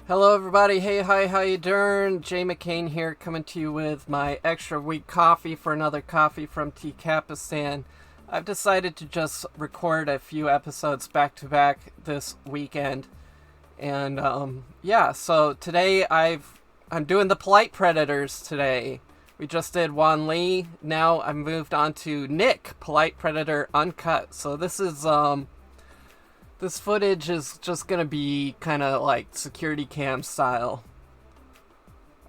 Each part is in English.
Hello everybody, hey, hi, how you doing? Jay McCain here, coming to you with my extra week coffee for another coffee from Capistan. I've decided to just record a few episodes back to back this weekend. And yeah, so today I'm doing the Polite Predators today. We just did Juan Lee, now I've moved on to Nick, Polite Predator Uncut. So this is this footage is just gonna be kind of like security cam style,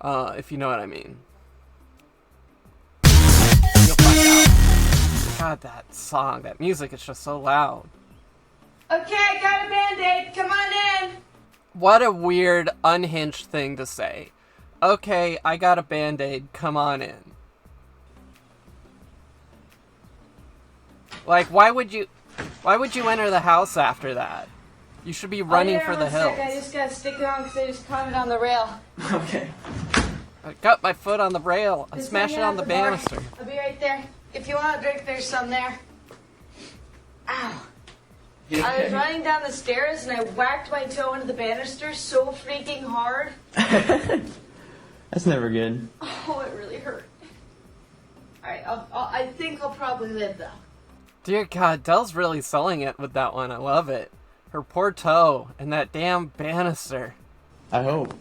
if you know what I mean. You'll find out. God, that song, that music is just so loud. Okay, I got a Band-Aid. Come on in. What a weird, unhinged thing to say. Okay, I got a Band-Aid. Come on in. Like, why would you enter the house after that? You should be running for the hills. I just gotta stick it on because I just caught it on the rail. Okay. I got my foot on the rail. I smashed it on the banister. I'll be right there. If you want a drink, there's some there. Ow. Yeah. I was running down the stairs and I whacked my toe into the banister so freaking hard. That's never good. Oh, it really hurt. Alright, I think I'll probably live though. Dear God, Delle's really selling it with that one. I love it. Her poor toe and that damn banister. I hope.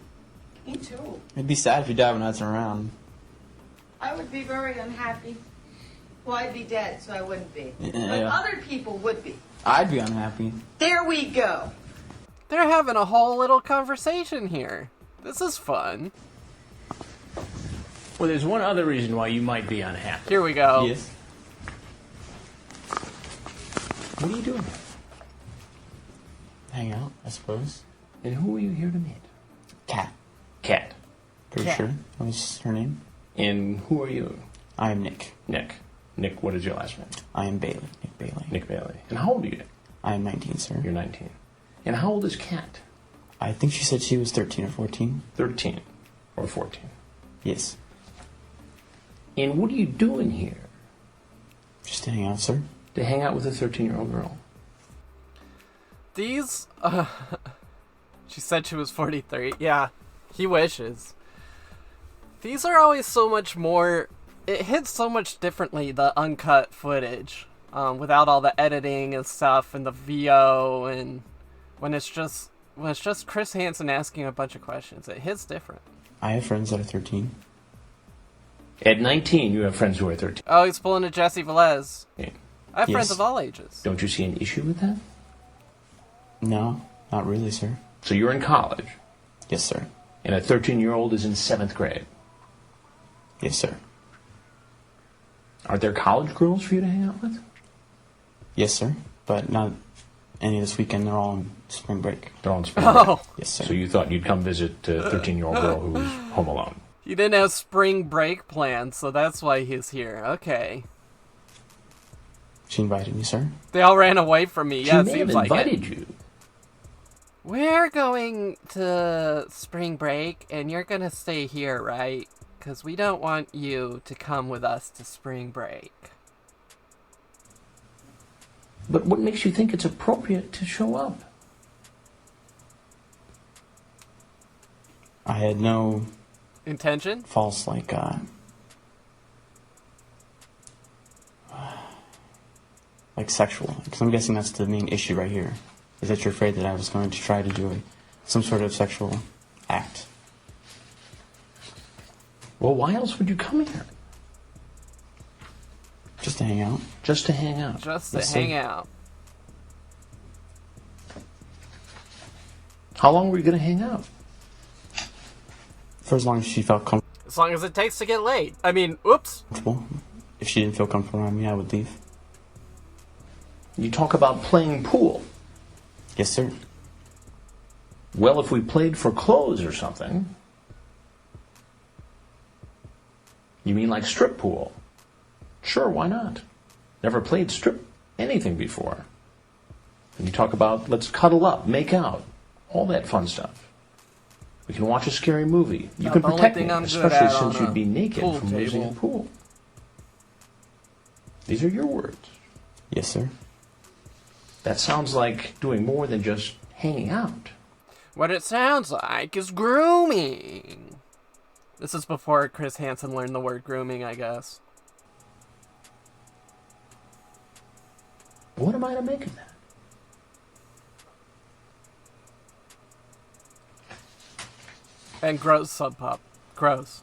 Me too. It'd be sad if you died when I wasn't around. I would be very unhappy. Well, I'd be dead, so I wouldn't be. But Yeah. other people would be. I'd be unhappy. There we go. They're having a whole little conversation here. This is fun. Well, there's one other reason why you might be unhappy. Here we go. Yes. What are you doing? Hang out, I suppose. And who are you here to meet? Cat. Cat. Pretty Cat. sure that was her name. And who are you? I am Nick. Nick. Nick, what is your last name? I am Bailey. Nick Bailey. Nick Bailey. And how old are you, Nick? I am 19, sir. You're 19. And how old is Cat? I think she said she was 13 or 14. 13 or 14. Yes. And what are you doing here? Just to hang out, sir. To hang out with a 13-year-old girl? These, she said she was 43. Yeah, he wishes. These are always so much more, it hits so much differently, the uncut footage, without all the editing and stuff, and the VO, and when it's just Chris Hansen asking a bunch of questions, it hits different. I have friends that are 13. At 19, you have friends who are 13. Oh, he's pulling a Jesse Velez. Yeah. I have Yes. friends of all ages. Don't you see an issue with that? No, not really, sir. So you're in college, Yes, sir. and a 13-year-old is in 7th grade. Yes, sir. Aren't there college girls for you to hang out with? Yes, sir. But not any this weekend. They're all on spring break. They're on spring break. Oh, Yes, sir. So you thought you'd come visit a 13-year-old girl who was home alone. he didn't have spring break plans, so that's why he's here. Okay. She invited me, sir. They all ran away from me. Yeah, it She may have seems like it. invited you. We're going to spring break, and you're gonna stay here, right? Because we don't want you to come with us to spring break. But what makes you think it's appropriate to show up? I had no Intention? false, like sexual, because I'm guessing that's the main issue right here, is that you're afraid that I was going to try to do some sort of sexual act. Well, why else would you come here? Just to hang out. Just to hang out. Just to Yes, sir. hang out. How long were you going to hang out? For as long as she felt As long as it takes to get laid. I mean, oops. comfortable. If she didn't feel comfortable around me, I would leave. You talk about playing pool. Yes, sir. Well, if we played for clothes or something. You mean like strip pool? Sure, why not? Never played strip anything before. And you talk about let's cuddle up, make out, all that fun stuff. We can watch a scary movie. You Not can the only protect thing me, I'm good especially at on since a you'd be naked pool from losing a table. pool. These are your words. Yes, sir. That sounds like doing more than just hanging out. What it sounds like is grooming. This is before Chris Hansen learned the word grooming, I guess. What am I to make of that? And gross, Sub Pop. Gross.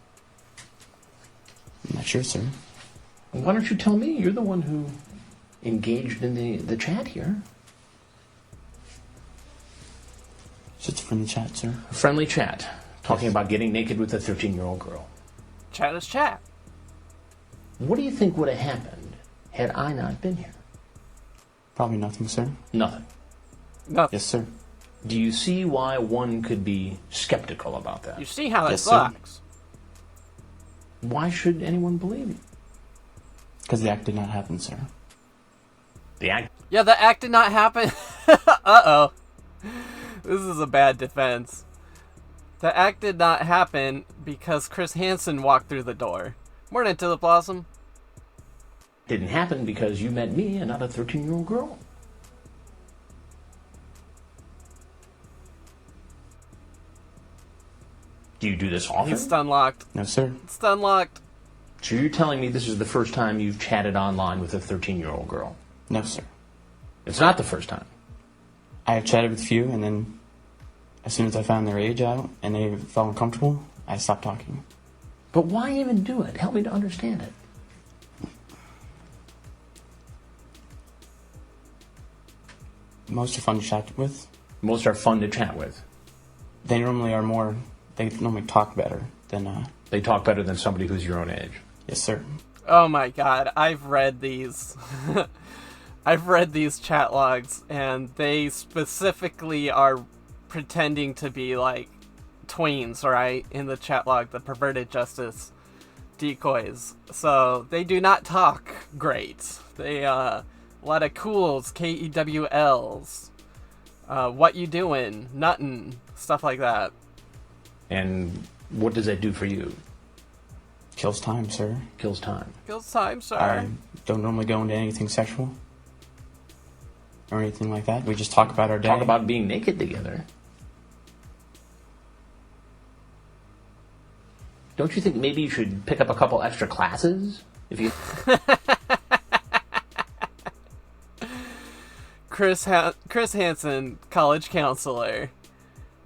I'm not sure, sir. Why don't you tell me? You're the one who engaged in the chat here. It's just a friendly chat, sir. A friendly chat. Talking about getting naked with a 13-year-old girl. Chat is chat. What do you think would have happened had I not been here? Probably nothing, sir. Nothing. Nothing. Yes, sir. Do you see why one could be skeptical about that? You see how that Yes, sir. sucks. Why should anyone believe you? Because the act did not happen, sir. The act. Yeah, the act did not happen. Uh-oh. This is a bad defense. The act did not happen because Chris Hansen walked through the door. Morning, Tulip Blossom. Didn't happen because you met me and not a 13-year-old girl. Do you do this often? He's stun locked. No, sir. Stun locked. So you're telling me this is the first time you've chatted online with a 13-year-old girl? No, sir. It's not the first time. I have chatted with a few, and then as soon as I found their age out and they felt uncomfortable, I stopped talking. But why even do it? Help me to understand it. Most are fun to chat with. Most are fun to chat with. They normally talk better than, They talk better than somebody who's your own age. yes, sir. Oh my god, I've read these. I've read these chat logs, and they specifically are pretending to be like tweens, right? In the chat log, the perverted justice decoys. So they do not talk great. They a lot of cools, KEWLs, what you doing, nuttin', stuff like that. And what does that do for you? Kills time, sir. Kills time. Kills time, sir. I don't normally go into anything sexual or anything like that. We just talk about our day. Talk about being naked together. Don't you think maybe you should pick up a couple extra classes? If you Chris Hansen, college counselor.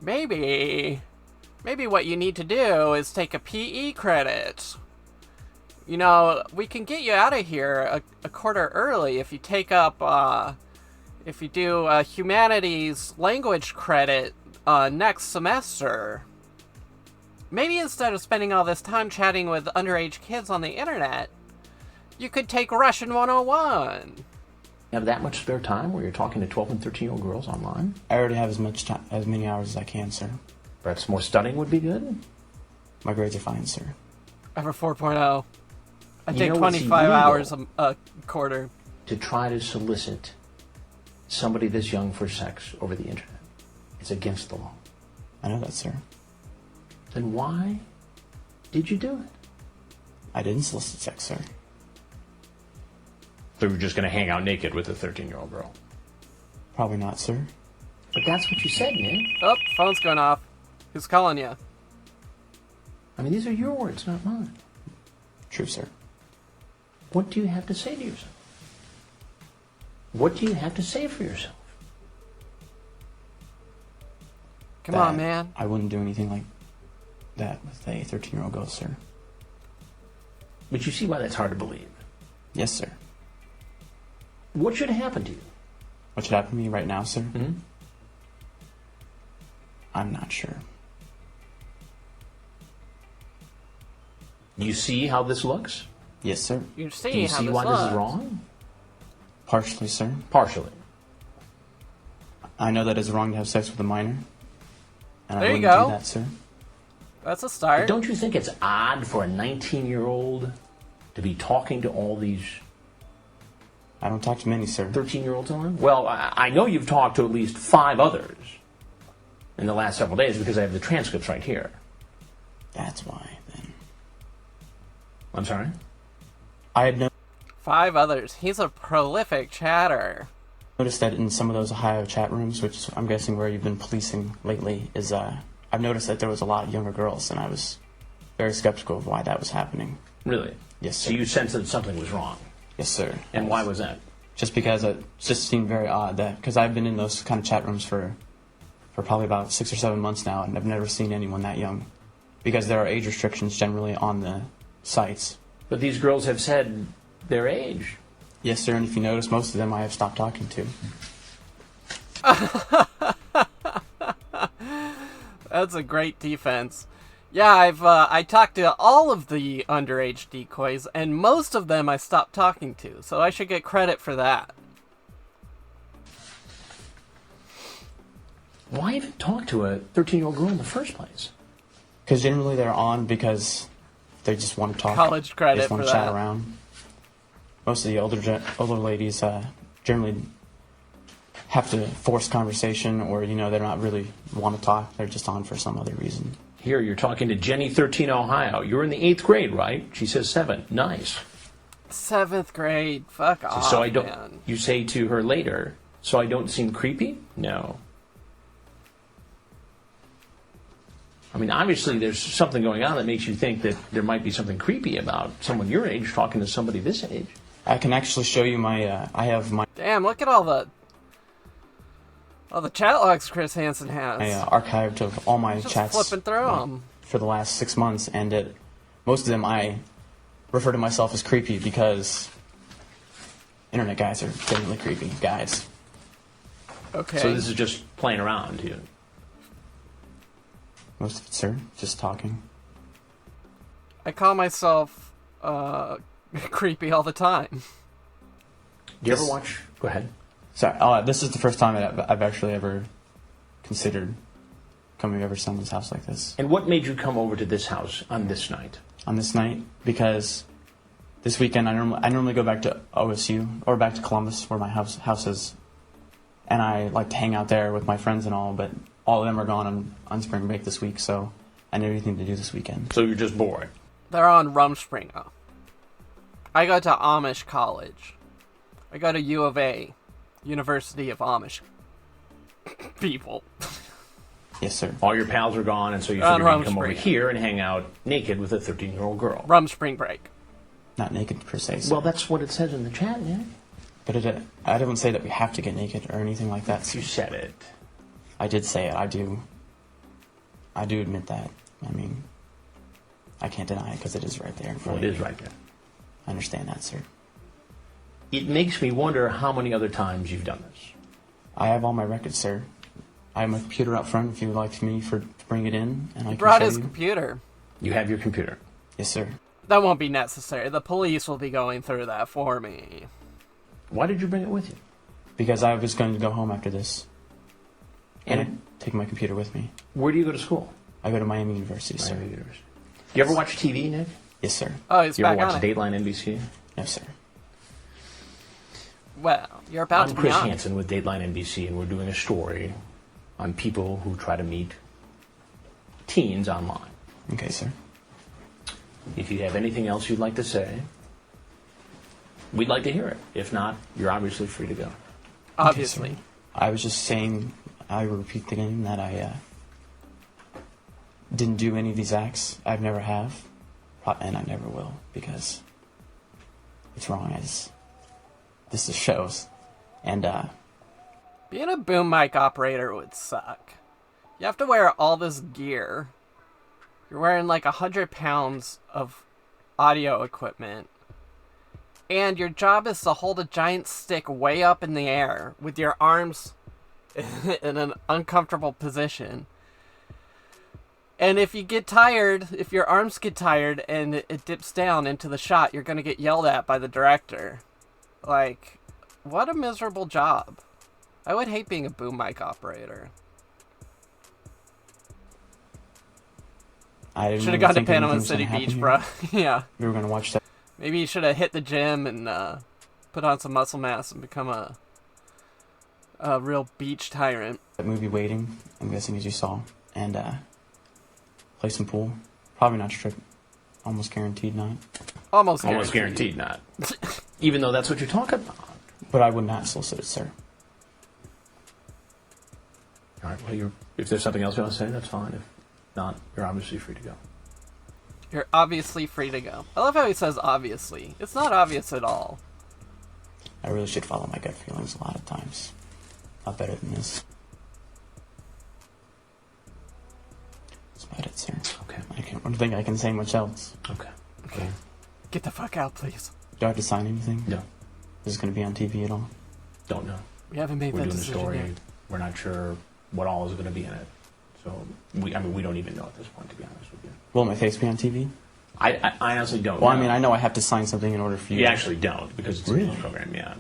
Maybe what you need to do is take a PE credit. You know, we can get you out of here a quarter early if you take up, if you do a humanities language credit next semester. Maybe instead of spending all this time chatting with underage kids on the internet, you could take Russian 101. have that much spare time where you're talking to 12 and 13-year-old girls online, I already have as many hours as I can, sir. perhaps more studying would be good. My grades are fine, sir. I have a 4.0. I You take know what's 25 illegal? hours a quarter. To try to solicit somebody this young for sex over the internet. It's against the law. I know that, sir. Then why did you do it? I didn't solicit sex, sir. So you were just going to hang out naked with a 13-year-old girl. Probably not, sir. But that's what you said, man. Oh, phone's going off. Who's calling you? I mean, these are your words, not mine. True, sir. What do you have to say to yourself? What do you have to say for yourself? Come on, That man. I wouldn't do anything like that with a 13-year-old girl, sir. But you see why that's hard to believe. Yes, sir. What should happen to you? What should happen to me right now, sir? Hmm? I'm not sure. Do you see how this looks? Yes, sir. You see Do you how see this why looks. this is wrong? Partially, sir. Partially. I know that it's wrong to have sex with a minor. And There I you wouldn't go. do that, sir. That's a But start. don't you think it's odd for a 19-year-old to be talking to all these I don't talk to many, sir. 13-year-olds on? Well, I know you've talked to at least 5 others in the last several days because I have the transcripts right here. That's why, then. I'm sorry? I had no... 5 others. He's a prolific chatter. Noticed that in some of those Ohio chat rooms, which I'm guessing where you've been policing lately, is I've noticed that there was a lot of younger girls, and I was very skeptical of why that was happening. Really? Yes, sir. So you sensed that something was wrong? Yes, sir. And why was that? Just because it just seemed very odd that, because I've been in those kind of chat rooms for probably about 6 or 7 months now, and I've never seen anyone that young, because there are age restrictions generally on the sites. But these girls have said their age. Yes, sir, and if you notice, most of them I have stopped talking to. That's a great defense. Yeah, I talked to all of the underage decoys, and most of them I stopped talking to, so I should get credit for that. Why even talk to a 13-year-old girl in the first place? Because generally they're on because they just want to talk. College credit they just want for to chat that. around. Most of the older ladies generally have to force conversation, or they're not really want to talk. They're just on for some other reason. Here, you're talking to Jenny, 13, Ohio. You're in the 8th grade, right? She says 7. Nice. 7th grade. Fuck off, So I don't. man. You say to her later, so I don't seem creepy? No. I mean, obviously there's something going on that makes you think that there might be something creepy about someone your age talking to somebody this age. I can actually show you my. I have my Damn, look at all the chat logs Chris Hansen has. archived of all my Just chats flipping through them. for the last 6 months, and most of them I refer to myself as creepy because internet guys are genuinely creepy guys. Okay. So this is just playing around. Most of it, sir, just talking. I call myself creepy all the time. Do you ever watch? Go ahead. Sorry, this is the first time that I've actually ever considered coming over to someone's house like this. And what made you come over to this house on this night? On this night, because this weekend I normally go back to OSU or back to Columbus, where my house is, and I like to hang out there with my friends and all. But all of them are gone on spring break this week, so I need anything to do this weekend. So you're just bored. They're on Rumspringa. I go to Amish college. I go to U of A, University of Amish people. Yes, sir. All your pals are gone, and so you On figured you'd come over Rumspringa. here and hang out naked with a 13-year-old girl. Rum spring break. Not naked per se, sir. Well, that's what it says in the chat, yeah. But I didn't say that we have to get naked or anything like that. You said it. I did say it. I do admit that. I mean, I can't deny it because it is right there in Well, front it of is you. right there. I understand that, sir. It makes me wonder how many other times you've done this. I have all my records, sir. I have my computer up front if you would like me to bring it in, and I can Brought show his you. computer. You have your computer. Yes, sir. That won't be necessary. The police will be going through that for me. Why did you bring it with you? Because I was going to go home after this, and And take my computer with me. where do you go to school? I go to Miami University, sir. Miami University. You ever watch TV, Nick? Yes, sir. Oh, he's You back ever watch on it. Dateline NBC? No, sir. Well, you're about I'm to be Chris on. Hansen with Dateline NBC, and we're doing a story on people who try to meet teens online. Okay, sir. If you have anything else you'd like to say, we'd like to hear it. If not, you're obviously free to go. Obviously. Okay, sir. I was just saying, I will repeat again that I didn't do any of these acts. I've never have, and I never will, because it's wrong as this just shows. And Being a boom mic operator would suck. You have to wear all this gear. You're wearing like 100 pounds of audio equipment. And your job is to hold a giant stick way up in the air with your arms in an uncomfortable position. And if you get tired, if your arms get tired and it dips down into the shot, you're going to get yelled at by the director. Like, what a miserable job. I would hate being a boom mic operator. I didn't Should have really gone to think anything Panama was City gonna happen Beach, here. bro. Yeah. We were going to watch that Maybe you should have hit the gym and put on some muscle mass and become a real beach tyrant. movie Waiting, I'm guessing as you saw, and play some pool. Probably not strip. Almost guaranteed not. Almost Almost guaranteed not. Even though that's what you're talking about. But I would not solicit it, sir. All right. Well, if there's something else you want to say, that's fine. If not, you're obviously free to go. You're obviously free to go. I love how he says obviously. It's not obvious at all. I really should follow my gut feelings a lot of times. Not better than this. That's about it, sir. Okay. I don't think I can say much else. Okay. Okay. Get the fuck out, please. Do I have to sign anything? No. Is this going to be on TV at all? Don't know. We haven't made We're that doing the decision story. yet. We're not sure what all is going to be in it. So, we don't even know at this point, to be honest with you. Will my face be on TV? I honestly don't Well, know. I mean, I know I have to sign something in order for you. You actually don't, because it's a Really? news program, yeah.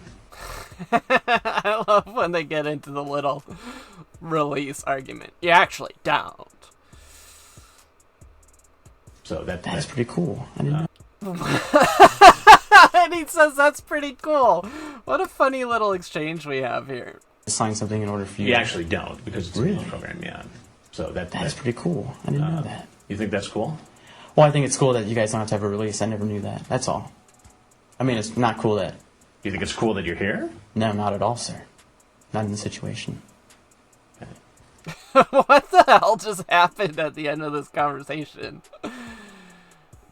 I love when they get into the little release argument. You actually don't. So That's pretty cool. I didn't know. And he says that's pretty cool. What a funny little exchange we have here. Sign something in order for you. You actually don't, because it's a Really? news program, yeah. So That's pretty cool. I didn't know that. You think that's cool? Well, I think it's cool that you guys don't have to have a release. I never knew that. That's all. I mean, it's not cool that... You think it's cool that you're here? No, not at all, sir. Not in the situation. What the hell just happened at the end of this conversation?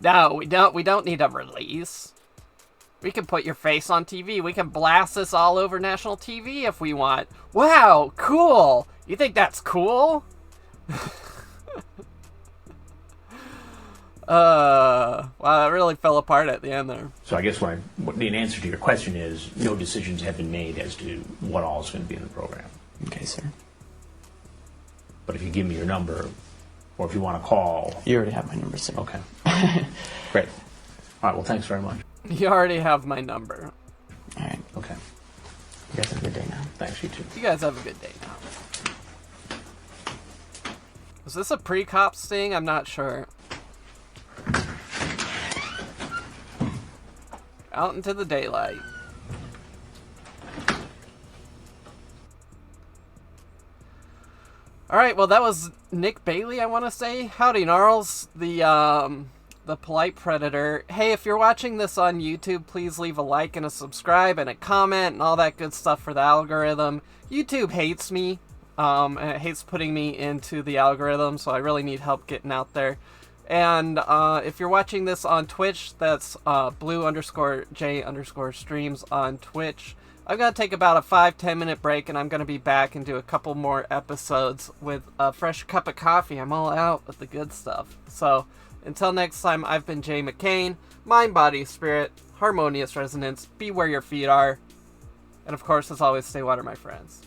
No, we don't need a release. We can put your face on TV. We can blast this all over national TV if we want. Wow, cool. You think that's cool? Wow, that really fell apart at the end there. So I guess in answer to your question is, no decisions have been made as to what all is going to be in the program. Okay, sir. But if you give me your number, or if you want to call... You already have my number, sir. Okay. Great. All right, well, thanks very much. You already have my number. All right. Okay. You guys have a good day now. Thanks, you too. You guys have a good day now. Was this a pre-cop sting? I'm not sure. Out into the daylight. Alright, well that was Nick Bailey, I want to say. Howdy, Gnarls, the polite predator. Hey, if you're watching this on YouTube, please leave a like and a subscribe and a comment and all that good stuff for the algorithm. YouTube hates me, and it hates putting me into the algorithm, so I really need help getting out there. And if you're watching this on Twitch, that's blue_J_streams on Twitch. I'm going to take about a 5-10 minute break, and I'm going to be back and do a couple more episodes with a fresh cup of coffee. I'm all out with the good stuff. So, until next time, I've been Jay McCain. Mind, body, spirit, harmonious resonance. Be where your feet are. And of course, as always, stay water, my friends.